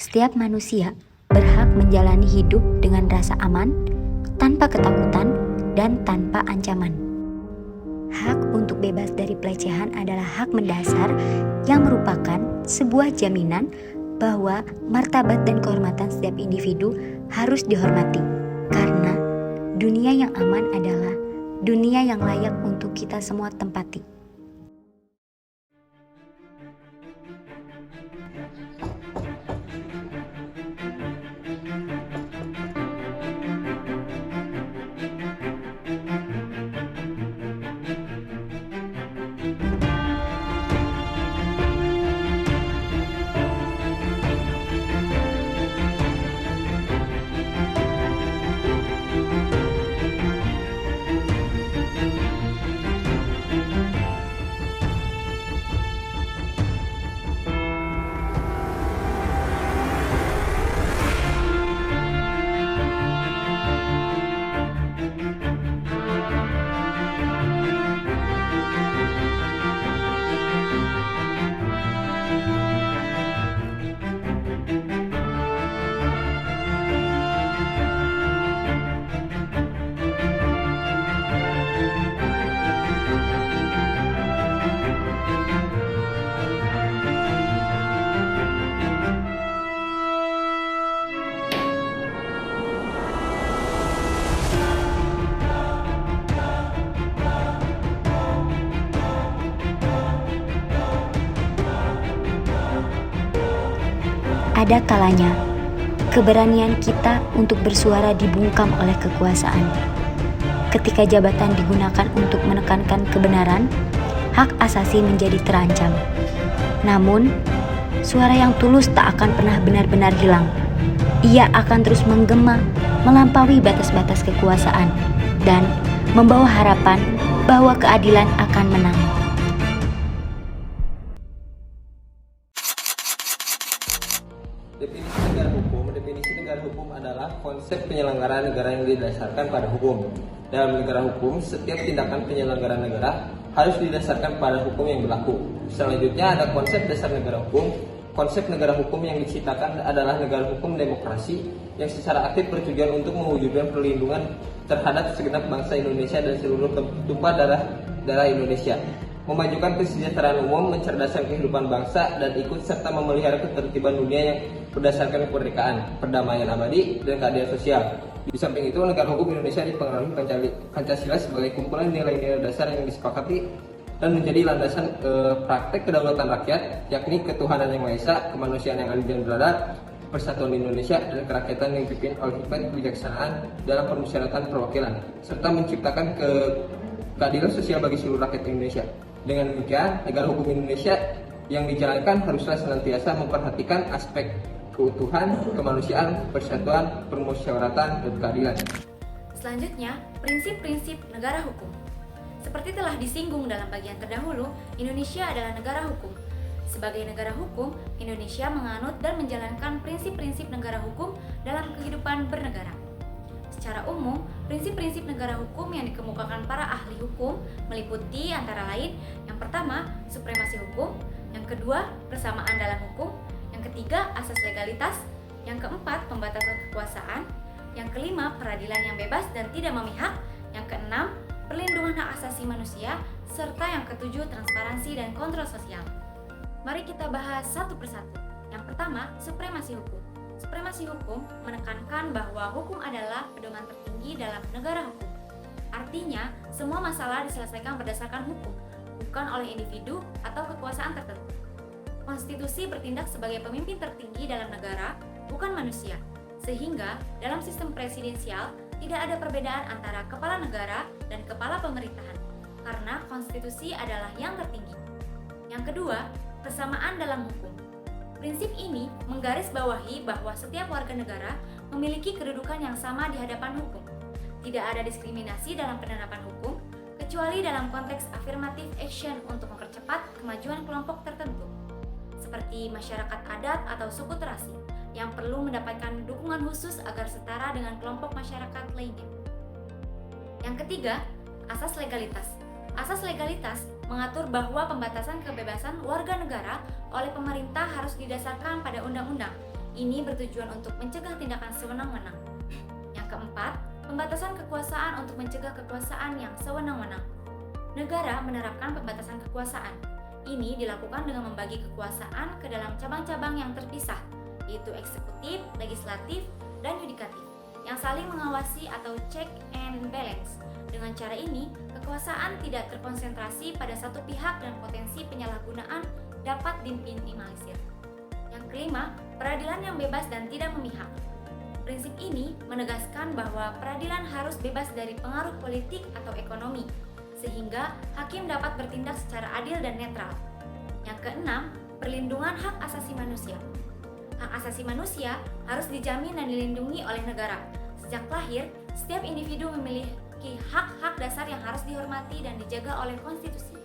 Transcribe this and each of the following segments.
Setiap manusia berhak menjalani hidup dengan rasa aman, tanpa ketakutan, dan tanpa ancaman. Hak untuk bebas dari pelecehan adalah hak mendasar yang merupakan sebuah jaminan bahwa martabat dan kehormatan setiap individu harus dihormati. Karena dunia yang aman adalah dunia yang layak untuk kita semua tempati. Ada kalanya, keberanian kita untuk bersuara dibungkam oleh kekuasaan. Ketika jabatan digunakan untuk menekankan kebenaran, hak asasi menjadi terancam. Namun, suara yang tulus tak akan pernah benar-benar hilang. Ia akan terus menggema, melampaui batas-batas kekuasaan, dan membawa harapan bahwa keadilan akan menang. Definisi negara hukum adalah konsep penyelenggaraan negara yang didasarkan pada hukum. Dalam negara hukum, setiap tindakan penyelenggaraan negara harus didasarkan pada hukum yang berlaku. Selanjutnya ada konsep dasar negara hukum. Konsep negara hukum yang diciptakan adalah negara hukum demokrasi yang secara aktif bertujuan untuk mewujudkan perlindungan terhadap segenap bangsa Indonesia dan seluruh tumpah darah Indonesia. Memajukan kesejahteraan umum, mencerdaskan kehidupan bangsa, dan ikut serta memelihara ketertiban dunia yang berdasarkan kemerdekaan, perdamaian abadi, dan keadilan sosial. Di samping itu, negara hukum Indonesia dipengaruhi Pancasila sebagai kumpulan nilai-nilai dasar yang disepakati dan menjadi landasan praktek kedaulatan rakyat, yakni ketuhanan yang Maha Esa, kemanusiaan yang adil dan beradab, persatuan Indonesia, dan kerakyatan yang dipimpin oleh hikmat kebijaksanaan dalam permusyawaratan perwakilan, serta menciptakan keadilan sosial bagi seluruh rakyat Indonesia. Dengan demikian, negara hukum Indonesia yang dijalankan haruslah senantiasa memperhatikan aspek keutuhan, kemanusiaan, persatuan, permusyawaratan, dan keadilan. Selanjutnya, prinsip-prinsip negara hukum. Seperti telah disinggung dalam bagian terdahulu, Indonesia adalah negara hukum. Sebagai negara hukum, Indonesia menganut dan menjalankan prinsip-prinsip negara hukum dalam kehidupan bernegara. Secara umum, prinsip-prinsip negara hukum yang dikemukakan para ahli hukum meliputi antara lain: yang pertama, supremasi hukum; yang kedua, persamaan dalam hukum; yang ketiga, asas legalitas; yang keempat, pembatasan kekuasaan; yang kelima, peradilan yang bebas dan tidak memihak; yang keenam, perlindungan hak asasi manusia; serta yang ketujuh, transparansi dan kontrol sosial. Mari kita bahas satu persatu. Yang pertama, supremasi hukum. Supremasi hukum menekankan bahwa hukum adalah pedoman tertinggi dalam negara hukum. Artinya, semua masalah diselesaikan berdasarkan hukum, bukan oleh individu atau kekuasaan tertentu. Konstitusi bertindak sebagai pemimpin tertinggi dalam negara, bukan manusia. Sehingga, dalam sistem presidensial, tidak ada perbedaan antara kepala negara dan kepala pemerintahan, karena konstitusi adalah yang tertinggi. Yang kedua, persamaan dalam hukum. Prinsip ini menggarisbawahi bahwa setiap warga negara memiliki kedudukan yang sama di hadapan hukum. Tidak ada diskriminasi dalam penerapan hukum, kecuali dalam konteks affirmative action untuk mempercepat kemajuan kelompok tertentu, seperti masyarakat adat atau suku terasi, yang perlu mendapatkan dukungan khusus agar setara dengan kelompok masyarakat lainnya. Yang ketiga, asas legalitas. Asas legalitas mengatur bahwa pembatasan kebebasan warga negara oleh pemerintah harus didasarkan pada undang-undang Ini bertujuan untuk mencegah tindakan sewenang-wenang. Yang keempat, pembatasan kekuasaan untuk mencegah kekuasaan yang sewenang-wenang. Negara menerapkan pembatasan kekuasaan. Ini dilakukan dengan membagi kekuasaan ke dalam cabang-cabang yang terpisah, yaitu eksekutif, legislatif, dan yudikatif, yang saling mengawasi atau check and balance. Dengan cara ini, kekuasaan tidak terkonsentrasi pada satu pihak dan potensi penyalahgunaan dapat diminimalisir. Yang kelima, peradilan yang bebas dan tidak memihak. Prinsip ini menegaskan bahwa peradilan harus bebas dari pengaruh politik atau ekonomi, sehingga hakim dapat bertindak secara adil dan netral. Yang keenam, perlindungan hak asasi manusia. Hak asasi manusia harus dijamin dan dilindungi oleh negara. Sejak lahir, setiap individu memiliki hak-hak dasar yang harus dihormati dan dijaga oleh konstitusi.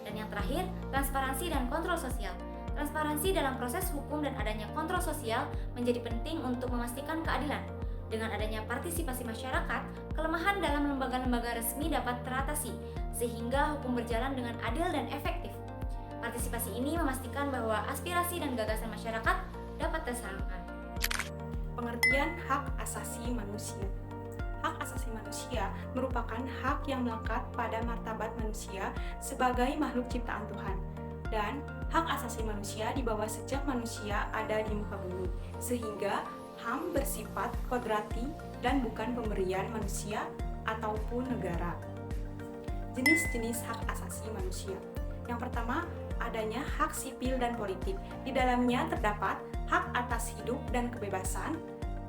Dan yang terakhir, transparansi dan kontrol sosial. Transparansi dalam proses hukum dan adanya kontrol sosial menjadi penting untuk memastikan keadilan. Dengan adanya partisipasi masyarakat, kelemahan dalam lembaga-lembaga resmi dapat teratasi, sehingga hukum berjalan dengan adil dan efektif. Partisipasi ini memastikan bahwa aspirasi dan gagasan masyarakat dapat tersalurkan. Pengertian hak asasi manusia. Hak asasi manusia merupakan hak yang melekat pada martabat manusia sebagai makhluk ciptaan Tuhan. Dan hak asasi manusia dibawa sejak manusia ada di muka bumi, sehingga HAM bersifat kodrati dan bukan pemberian manusia ataupun negara. Jenis-jenis hak asasi manusia. Yang pertama, adanya hak sipil dan politik. Di dalamnya terdapat hak atas hidup dan kebebasan.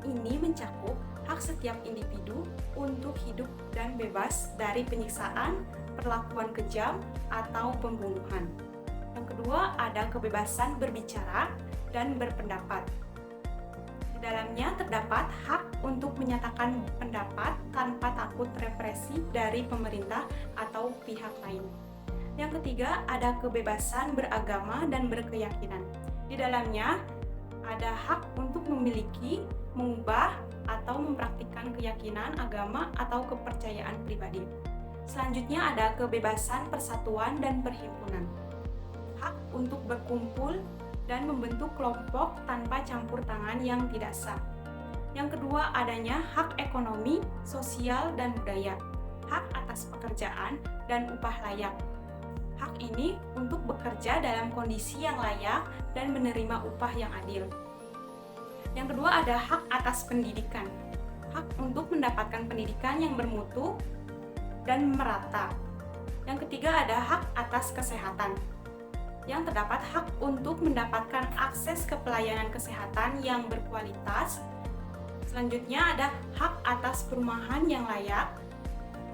Ini mencakup hak setiap individu untuk hidup dan bebas dari penyiksaan, perlakuan kejam, atau pembunuhan. Yang kedua, ada kebebasan berbicara dan berpendapat. Di dalamnya terdapat hak untuk menyatakan pendapat tanpa takut represi dari pemerintah atau pihak lain. Yang ketiga, ada kebebasan beragama dan berkeyakinan. Di dalamnya ada hak untuk memiliki, mengubah, atau mempraktikkan keyakinan agama atau kepercayaan pribadi. Selanjutnya ada kebebasan persatuan dan perhimpunan. Hak untuk berkumpul dan membentuk kelompok tanpa campur tangan yang tidak sah. Yang kedua, adanya hak ekonomi, sosial, dan budaya. Hak atas pekerjaan dan upah layak. Hak ini untuk bekerja dalam kondisi yang layak dan menerima upah yang adil. Yang kedua, ada hak atas pendidikan. Hak untuk mendapatkan pendidikan yang bermutu dan merata. Yang ketiga, ada hak atas kesehatan. Yang terdapat hak untuk mendapatkan akses ke pelayanan kesehatan yang berkualitas. Selanjutnya ada hak atas perumahan yang layak.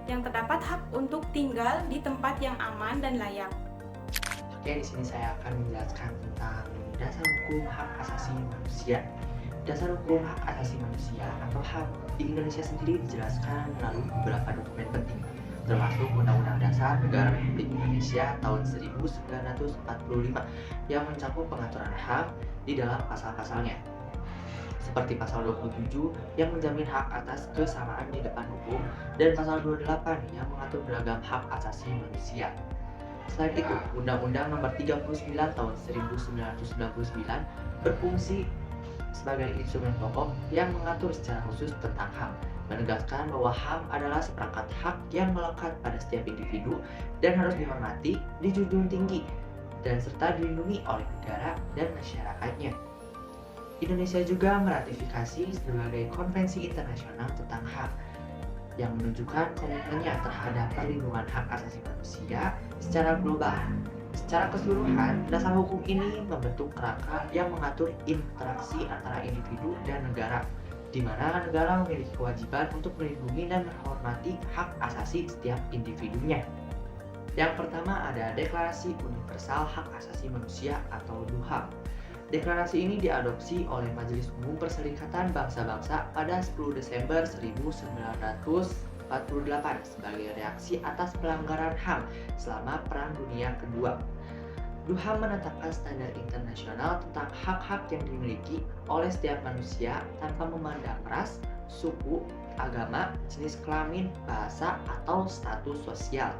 Yang terdapat hak untuk tinggal di tempat yang aman dan layak. Oke, di sini saya akan menjelaskan tentang dasar hukum hak asasi manusia. Dasar hukum hak asasi manusia atau HAM di Indonesia sendiri dijelaskan melalui beberapa dokumen penting, termasuk Undang-Undang Dasar Negara Republik Indonesia tahun 1945 yang mencakup pengaturan HAM di dalam pasal-pasalnya. Seperti pasal 27 yang menjamin hak atas kesamaan di depan hukum dan pasal 28 yang mengatur beragam hak asasi manusia. Selain itu, Undang-Undang Nomor 39 tahun 1999 berfungsi sebagai instrumen pokok yang mengatur secara khusus tentang HAM, menegaskan bahwa HAM adalah seperangkat hak yang melekat pada setiap individu dan harus dihormati, dijunjung tinggi, dan serta dilindungi oleh negara dan masyarakatnya. Indonesia juga meratifikasi berbagai konvensi internasional tentang HAM yang menunjukkan komitmennya terhadap perlindungan hak asasi manusia secara global. Secara keseluruhan, dasar hukum ini membentuk kerangka yang mengatur interaksi antara individu dan negara, di mana negara memiliki kewajiban untuk melindungi dan menghormati hak asasi setiap individunya. Yang pertama ada Deklarasi Universal Hak Asasi Manusia atau DUHA. Deklarasi ini diadopsi oleh Majelis Umum Perserikatan Bangsa-Bangsa pada 10 Desember 1948 sebagai reaksi atas pelanggaran HAM selama Perang Dunia Kedua. DUHA menetapkan standar internasional tentang hak-hak yang dimiliki oleh setiap manusia tanpa memandang ras, suku, agama, jenis kelamin, bahasa, atau status sosial.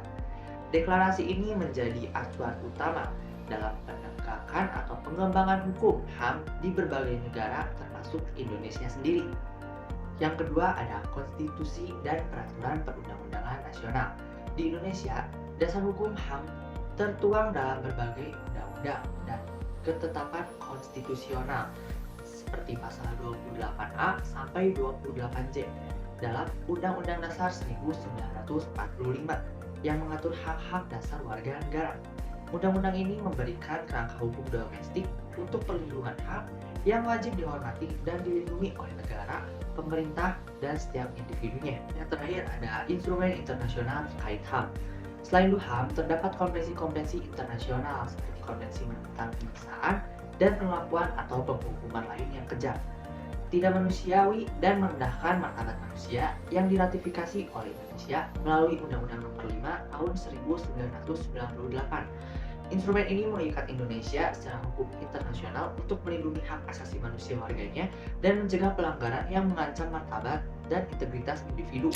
Deklarasi ini menjadi acuan utama dalam penegakan penegakan atau pengembangan hukum HAM di berbagai negara termasuk Indonesia sendiri. Yang kedua ada konstitusi dan peraturan perundang-undangan nasional. Di Indonesia, dasar hukum HAM tertuang dalam berbagai undang-undang dan ketetapan konstitusional seperti pasal 28A sampai 28J dalam Undang-Undang Dasar 1945 yang mengatur hak-hak dasar warga negara. Undang-undang ini memberikan kerangka hukum domestik untuk perlindungan hak yang wajib dihormati dan dilindungi oleh negara, pemerintah, dan setiap individunya. Yang terakhir ada instrumen internasional terkait HAM. Selain HAM, terdapat konvensi-konvensi internasional seperti konvensi tentang penyiksaan dan pengakuan atau penghukuman lain yang kejam, tidak manusiawi dan merendahkan martabat manusia yang diratifikasi oleh Indonesia melalui Undang-Undang Nomor 5 Tahun 1998. Instrumen ini mengikat Indonesia secara hukum internasional untuk melindungi hak asasi manusia warganya dan mencegah pelanggaran yang mengancam martabat dan integritas individu.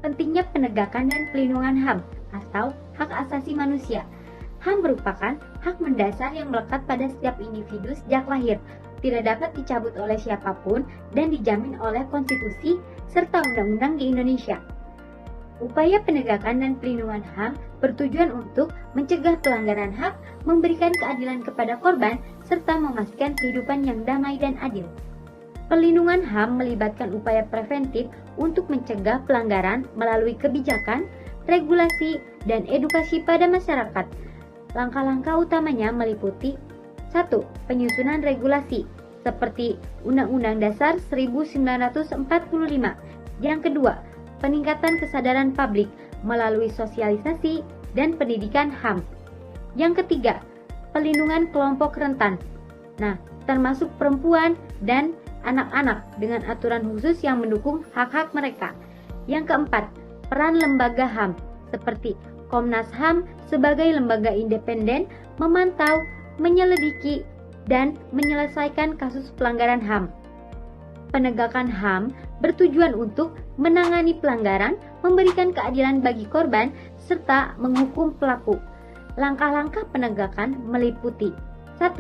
Pentingnya penegakan dan pelindungan HAM atau hak asasi manusia. HAM merupakan hak mendasar yang melekat pada setiap individu sejak lahir, tidak dapat dicabut oleh siapapun dan dijamin oleh konstitusi serta undang-undang di Indonesia. Upaya penegakan dan pelindungan HAM bertujuan untuk mencegah pelanggaran hak, memberikan keadilan kepada korban, serta memastikan kehidupan yang damai dan adil. Perlindungan HAM melibatkan upaya preventif untuk mencegah pelanggaran melalui kebijakan, regulasi, dan edukasi pada masyarakat. Langkah-langkah utamanya meliputi 1. Penyusunan regulasi seperti Undang-Undang Dasar 1945. Yang kedua, peningkatan kesadaran publik melalui sosialisasi dan pendidikan HAM. Yang ketiga, pelindungan kelompok rentan. Nah, termasuk perempuan dan anak-anak dengan aturan khusus yang mendukung hak-hak mereka. Yang keempat, peran lembaga HAM seperti Komnas HAM sebagai lembaga independen memantau, menyelidiki, dan menyelesaikan kasus pelanggaran HAM. Penegakan HAM bertujuan untuk menangani pelanggaran, memberikan keadilan bagi korban, serta menghukum pelaku. Langkah-langkah penegakan meliputi 1.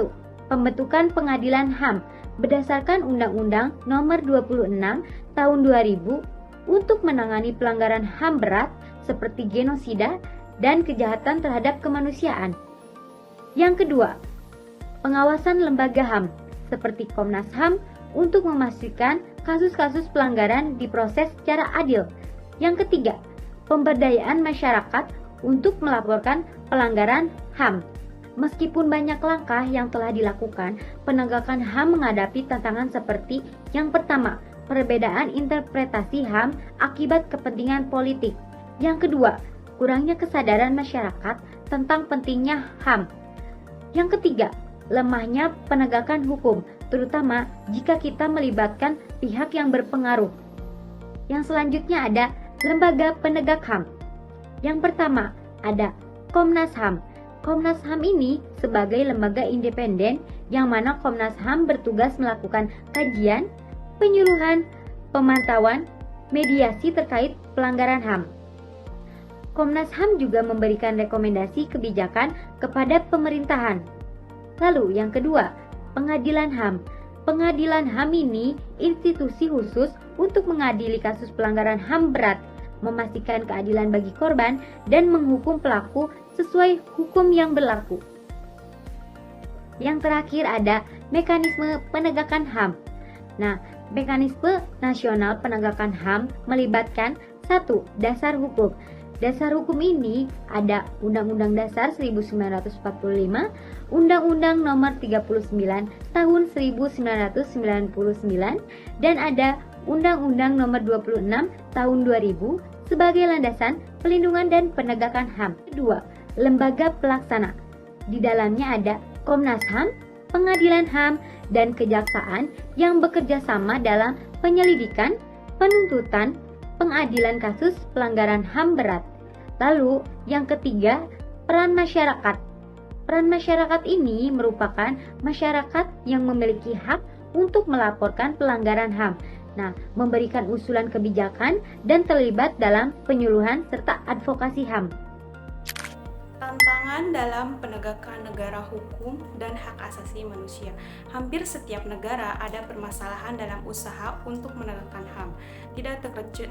Pembentukan pengadilan HAM berdasarkan Undang-Undang Nomor 26 Tahun 2000 untuk menangani pelanggaran HAM berat seperti genosida dan kejahatan terhadap kemanusiaan. Yang kedua, pengawasan lembaga HAM seperti Komnas HAM untuk memastikan kasus-kasus pelanggaran diproses secara adil. Yang ketiga, pemberdayaan masyarakat untuk melaporkan pelanggaran HAM. Meskipun banyak langkah yang telah dilakukan, penegakan HAM menghadapi tantangan seperti yang pertama, perbedaan interpretasi HAM akibat kepentingan politik. Yang kedua, kurangnya kesadaran masyarakat tentang pentingnya HAM. Yang ketiga, lemahnya penegakan hukum, terutama jika kita melibatkan pihak yang berpengaruh. Yang selanjutnya ada lembaga penegak HAM. Yang pertama ada Komnas HAM. Komnas HAM ini sebagai lembaga independen yang mana Komnas HAM bertugas melakukan kajian, penyuluhan, pemantauan, mediasi terkait pelanggaran HAM. Komnas HAM juga memberikan rekomendasi kebijakan kepada pemerintahan. Lalu yang kedua, Pengadilan HAM. Pengadilan HAM ini institusi khusus untuk mengadili kasus pelanggaran HAM berat, memastikan keadilan bagi korban, dan menghukum pelaku sesuai hukum yang berlaku. Yang terakhir ada mekanisme penegakan HAM. Nah, mekanisme nasional penegakan HAM melibatkan 1. Dasar hukum. Dasar hukum ini ada Undang-Undang Dasar 1945, Undang-Undang Nomor 39 Tahun 1999, dan ada Undang-Undang Nomor 26 Tahun 2000 sebagai landasan pelindungan dan penegakan HAM. Kedua, lembaga pelaksana. Di dalamnya ada Komnas HAM, Pengadilan HAM, dan Kejaksaan yang bekerja sama dalam penyelidikan, penuntutan, pengadilan kasus pelanggaran HAM berat. Lalu, yang ketiga, peran masyarakat. Peran masyarakat ini merupakan masyarakat yang memiliki hak untuk melaporkan pelanggaran HAM. Nah, memberikan usulan kebijakan dan terlibat dalam penyuluhan serta advokasi HAM. Tantangan dalam penegakan negara hukum dan hak asasi manusia. Hampir setiap negara ada permasalahan dalam usaha untuk menegakkan HAM. Tidak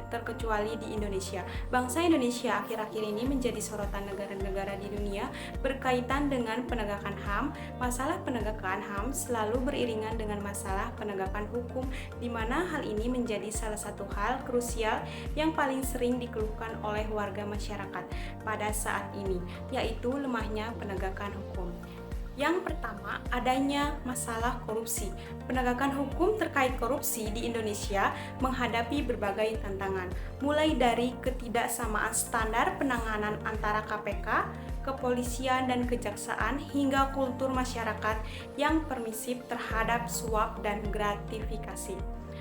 terkecuali di Indonesia. Bangsa Indonesia akhir-akhir ini menjadi sorotan negara-negara di dunia berkaitan dengan penegakan HAM. Masalah penegakan HAM selalu beriringan dengan masalah penegakan hukum, di mana hal ini menjadi salah satu hal krusial yang paling sering dikeluhkan oleh warga masyarakat pada saat ini, yaitu lemahnya penegakan hukum. Yang pertama, adanya masalah korupsi. Penegakan hukum terkait korupsi di Indonesia menghadapi berbagai tantangan, mulai dari ketidaksamaan standar penanganan antara KPK, kepolisian, dan kejaksaan, hingga kultur masyarakat yang permisif terhadap suap dan gratifikasi.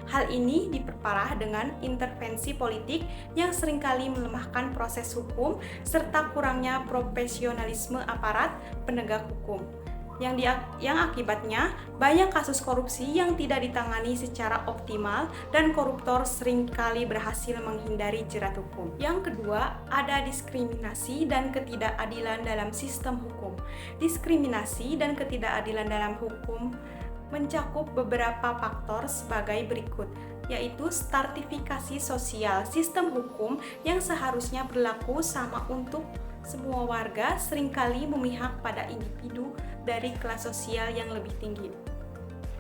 Hal ini diperparah dengan intervensi politik yang seringkali melemahkan proses hukum serta kurangnya profesionalisme aparat penegak hukum. Yang akibatnya banyak kasus korupsi yang tidak ditangani secara optimal dan koruptor seringkali berhasil menghindari jerat hukum. Yang kedua, ada diskriminasi dan ketidakadilan dalam sistem hukum. Diskriminasi dan ketidakadilan dalam hukum mencakup beberapa faktor sebagai berikut, yaitu stratifikasi sosial. Sistem hukum yang seharusnya berlaku sama untuk semua warga seringkali memihak pada individu dari kelas sosial yang lebih tinggi.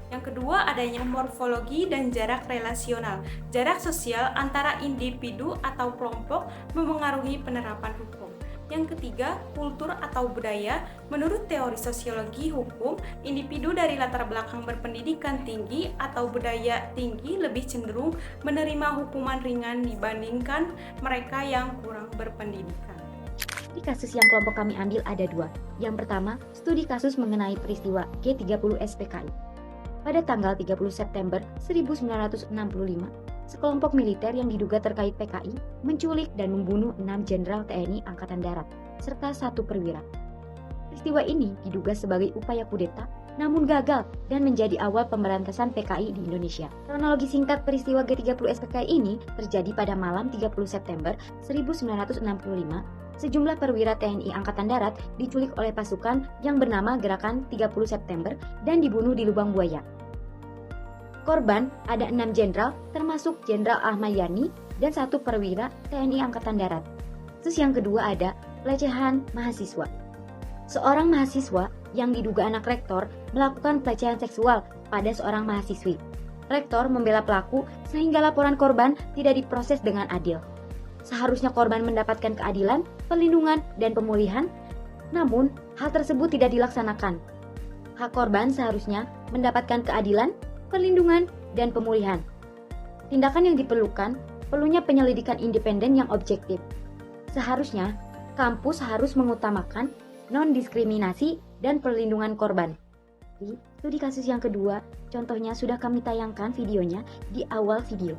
Yang kedua, adanya morfologi dan jarak relasional. Jarak sosial antara individu atau kelompok memengaruhi penerapan hukum. Yang ketiga, kultur atau budaya. Menurut teori sosiologi hukum, individu dari latar belakang berpendidikan tinggi atau budaya tinggi lebih cenderung menerima hukuman ringan dibandingkan mereka yang kurang berpendidikan. Di kasus yang kelompok kami ambil ada dua. Yang pertama, studi kasus mengenai peristiwa G30 SPKI. Pada tanggal 30 September 1965, sekelompok militer yang diduga terkait PKI menculik dan membunuh 6 jenderal TNI Angkatan Darat, serta 1 perwira. Peristiwa ini diduga sebagai upaya kudeta, namun gagal dan menjadi awal pemberantasan PKI di Indonesia. Kronologi singkat peristiwa G30 SPKI ini terjadi pada malam 30 September 1965. Sejumlah perwira TNI Angkatan Darat diculik oleh pasukan yang bernama Gerakan 30 September dan dibunuh di Lubang Buaya. Korban ada 6 jenderal, termasuk Jenderal Ahmad Yani dan 1 perwira TNI Angkatan Darat. Terus yang kedua ada pelecehan mahasiswa. Seorang mahasiswa yang diduga anak rektor melakukan pelecehan seksual pada seorang mahasiswi. Rektor membela pelaku sehingga laporan korban tidak diproses dengan adil. Seharusnya korban mendapatkan keadilan, perlindungan, dan pemulihan, namun hal tersebut tidak dilaksanakan. Hak korban seharusnya mendapatkan keadilan, perlindungan, dan pemulihan. Tindakan yang diperlukan perlunya penyelidikan independen yang objektif. Seharusnya kampus harus mengutamakan non-diskriminasi dan perlindungan korban. Di studi kasus yang kedua, contohnya sudah kami tayangkan videonya di awal video.